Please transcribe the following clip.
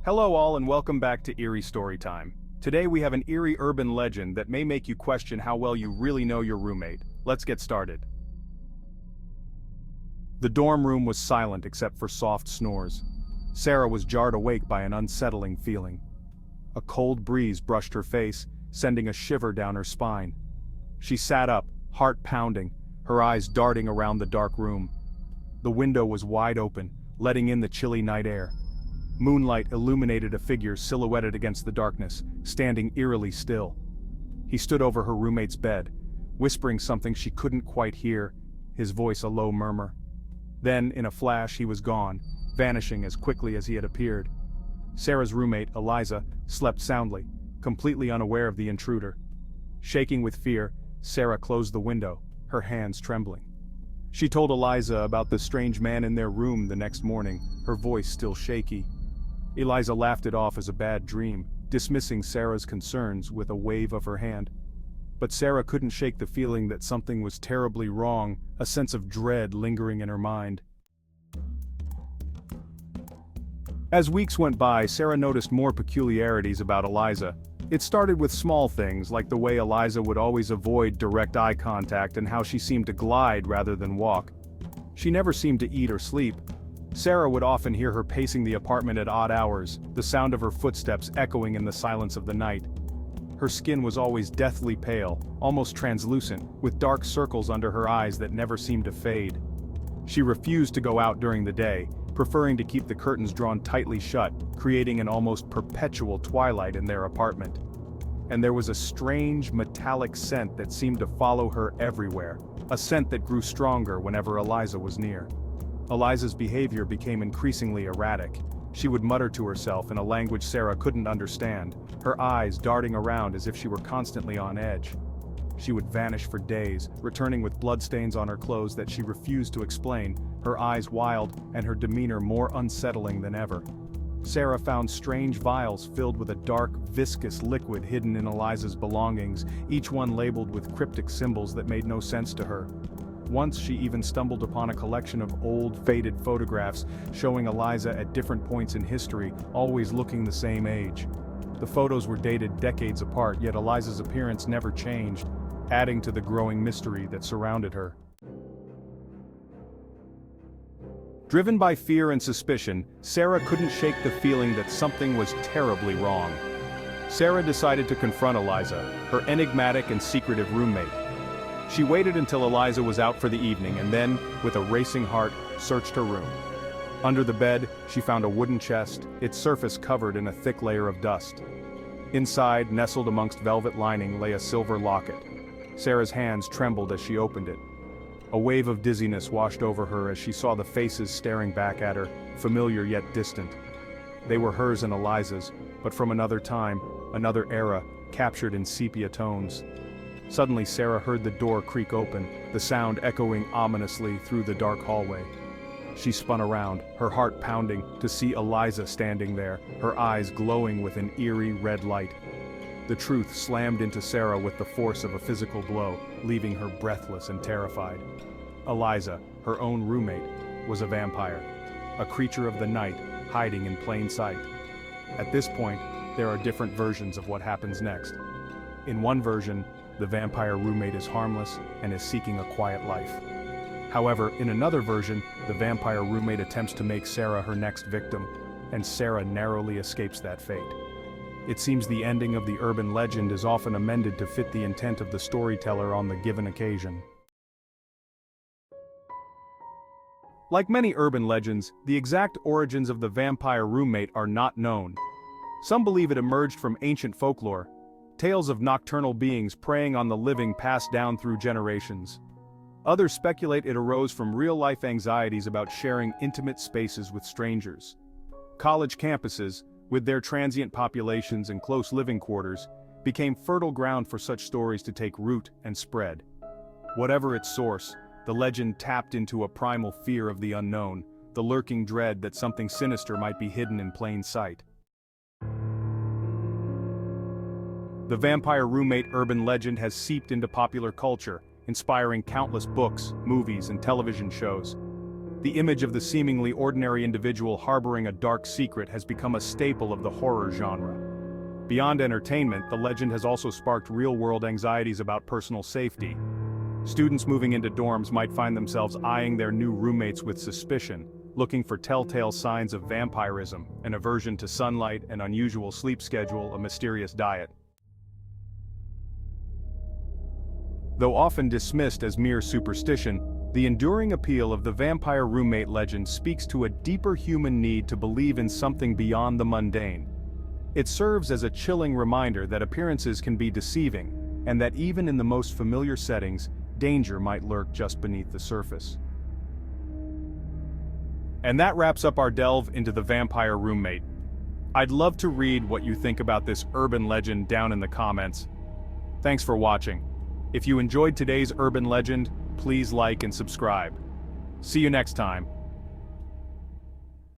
Hello all and welcome back to Eerie Storytime. Today we have an eerie urban legend that may make you question how well you really know your roommate. Let's get started. The dorm room was silent except for soft snores. Sarah was jarred awake by an unsettling feeling. A cold breeze brushed her face, sending a shiver down her spine. She sat up, heart pounding, her eyes darting around the dark room. The window was wide open, letting in the chilly night air. Moonlight illuminated a figure silhouetted against the darkness, standing eerily still. He stood over her roommate's bed, whispering something she couldn't quite hear, his voice a low murmur. Then, in a flash, he was gone, vanishing as quickly as he had appeared. Sarah's roommate, Eliza, slept soundly, completely unaware of the intruder. Shaking with fear, Sarah closed the window, her hands trembling. She told Eliza about the strange man in their room the next morning, her voice still shaky. Eliza laughed it off as a bad dream, dismissing Sarah's concerns with a wave of her hand. But Sarah couldn't shake the feeling that something was terribly wrong, a sense of dread lingering in her mind. As weeks went by, Sarah noticed more peculiarities about Eliza. It started with small things, like the way Eliza would always avoid direct eye contact and how she seemed to glide rather than walk. She never seemed to eat or sleep. Sarah would often hear her pacing the apartment at odd hours, the sound of her footsteps echoing in the silence of the night. Her skin was always deathly pale, almost translucent, with dark circles under her eyes that never seemed to fade. She refused to go out during the day, preferring to keep the curtains drawn tightly shut, creating an almost perpetual twilight in their apartment. And there was a strange, metallic scent that seemed to follow her everywhere, a scent that grew stronger whenever Eliza was near. Eliza's behavior became increasingly erratic. She would mutter to herself in a language Sarah couldn't understand, her eyes darting around as if she were constantly on edge. She would vanish for days, returning with bloodstains on her clothes that she refused to explain, her eyes wild and her demeanor more unsettling than ever. Sarah found strange vials filled with a dark, viscous liquid hidden in Eliza's belongings, each one labeled with cryptic symbols that made no sense to her. Once she even stumbled upon a collection of old, faded photographs showing Eliza at different points in history, always looking the same age. The photos were dated decades apart, yet Eliza's appearance never changed, adding to the growing mystery that surrounded her. Driven by fear and suspicion, Sarah couldn't shake the feeling that something was terribly wrong. Sarah decided to confront Eliza, her enigmatic and secretive roommate. She waited until Eliza was out for the evening and then, with a racing heart, searched her room. Under the bed, she found a wooden chest, its surface covered in a thick layer of dust. Inside, nestled amongst velvet lining, lay a silver locket. Sarah's hands trembled as she opened it. A wave of dizziness washed over her as she saw the faces staring back at her, familiar yet distant. They were hers and Eliza's, but from another time, another era, captured in sepia tones. Suddenly Sarah heard the door creak open, the sound echoing ominously through the dark hallway. She spun around, her heart pounding, to see Eliza standing there, her eyes glowing with an eerie red light. The truth slammed into Sarah with the force of a physical blow, leaving her breathless and terrified. Eliza, her own roommate, was a vampire, a creature of the night, hiding in plain sight. At this point, there are different versions of what happens next. In one version, the vampire roommate is harmless and is seeking a quiet life. However, in another version, the vampire roommate attempts to make Sarah her next victim, and Sarah narrowly escapes that fate. It seems the ending of the urban legend is often amended to fit the intent of the storyteller on the given occasion. Like many urban legends, the exact origins of the vampire roommate are not known. Some believe it emerged from ancient folklore, tales of nocturnal beings preying on the living passed down through generations. Others speculate it arose from real-life anxieties about sharing intimate spaces with strangers. College campuses, with their transient populations and close living quarters, became fertile ground for such stories to take root and spread. Whatever its source, the legend tapped into a primal fear of the unknown, the lurking dread that something sinister might be hidden in plain sight. The vampire roommate urban legend has seeped into popular culture, inspiring countless books, movies, and television shows. The image of the seemingly ordinary individual harboring a dark secret has become a staple of the horror genre. Beyond entertainment, the legend has also sparked real-world anxieties about personal safety. Students moving into dorms might find themselves eyeing their new roommates with suspicion, looking for telltale signs of vampirism, an aversion to sunlight, an unusual sleep schedule, a mysterious diet. Though often dismissed as mere superstition, the enduring appeal of the vampire roommate legend speaks to a deeper human need to believe in something beyond the mundane. It serves as a chilling reminder that appearances can be deceiving, and that even in the most familiar settings, danger might lurk just beneath the surface. And that wraps up our delve into the vampire roommate. I'd love to read what you think about this urban legend down in the comments. Thanks for watching. If you enjoyed today's urban legend, please like and subscribe. See you next time.